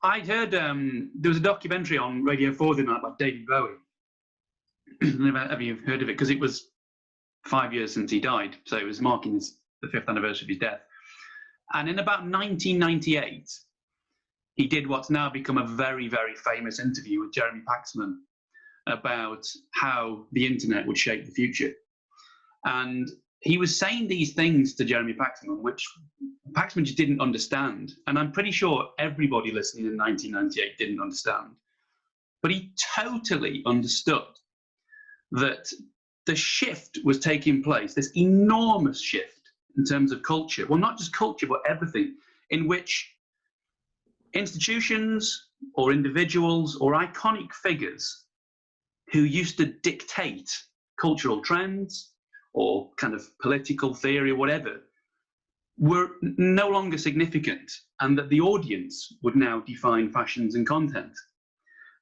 I'd heard there was a documentary on Radio 4 the night by David Bowie. Have you heard of it? Because it was 5 years since he died, so it was marking the 5th anniversary of his death. And in about 1998, he did what's now become a very, very famous interview with Jeremy Paxman about how the internet would shape the future. And he was saying these things to Jeremy Paxman, which Paxman just didn't understand. And I'm pretty sure everybody listening in 1998 didn't understand. But he totally understood that the shift was taking place, this enormous shift in terms of culture. Well, not just culture, but everything, in which institutions or individuals or iconic figures who used to dictate cultural trends or kind of political theory or whatever were no longer significant, and that the audience would now define fashions and content.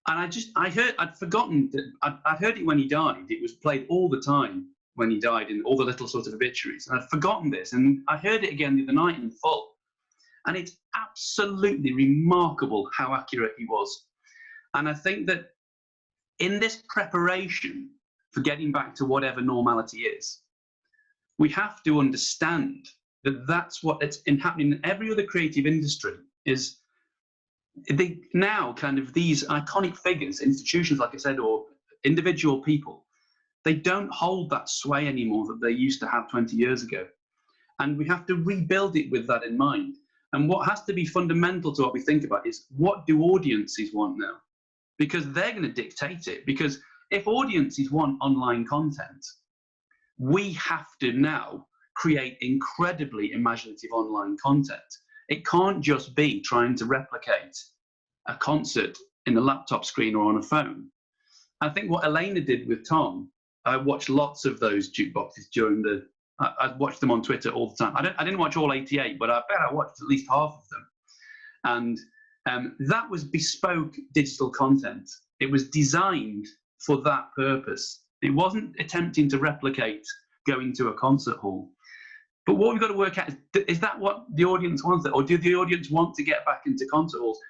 And I'd forgotten that I'd heard it when he died. It was played all the time when he died in all the little sort of obituaries. And I'd forgotten this, and I heard it again the other night in full. And it's absolutely remarkable how accurate he was. And I think that in this preparation for getting back to whatever normality is, we have to understand that that's what it's happening in every other creative industry. Is they now kind of these iconic figures, institutions, like I said, or individual people, they don't hold that sway anymore that they used to have 20 years ago. And we have to rebuild it with that in mind. And what has to be fundamental to what we think about is, what do audiences want now? Because they're going to dictate it. Because if audiences want online content, we have to now create incredibly imaginative online content. It can't just be trying to replicate a concert in a laptop screen or on a phone. I think what Elena did with Tom, I watched lots of those jukeboxes during I watched them on Twitter all the time. I didn't watch all 88, but I bet I watched at least half of them. And that was bespoke digital content. It was designed for that purpose. It wasn't attempting to replicate going to a concert hall. But what we've got to work out is that what the audience wants, or do the audience want to get back into concert halls?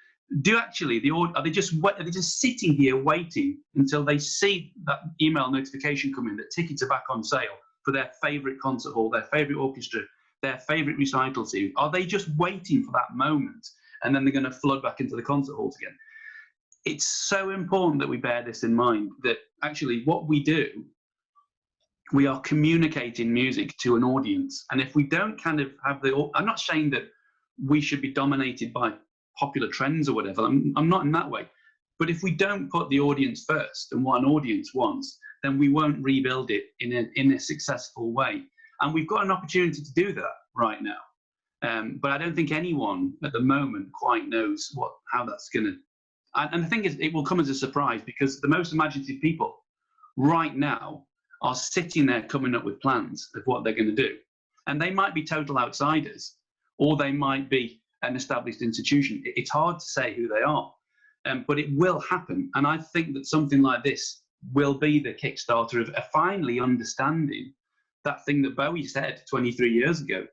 Are they just sitting here waiting until they see that email notification come in that tickets are back on sale for their favourite concert hall, their favourite orchestra, their favourite recital series? Are they just waiting for that moment and then they're going to flood back into the concert halls again? It's so important that we bear this in mind, that actually what we do, we are communicating music to an audience. And if we don't kind of have I'm not saying that we should be dominated by popular trends or whatever. I'm not in that way. But if we don't put the audience first and what an audience wants, then we won't rebuild it in a successful way. And we've got an opportunity to do that right now. But I don't think anyone at the moment quite knows how that's going to. And the thing is, it will come as a surprise, because the most imaginative people right now are sitting there coming up with plans of what they're going to do. And they might be total outsiders, or they might be an established institution. It's hard to say who they are, but it will happen. And I think that something like this will be the Kickstarter of finally understanding that thing that Bowie said 23 years ago,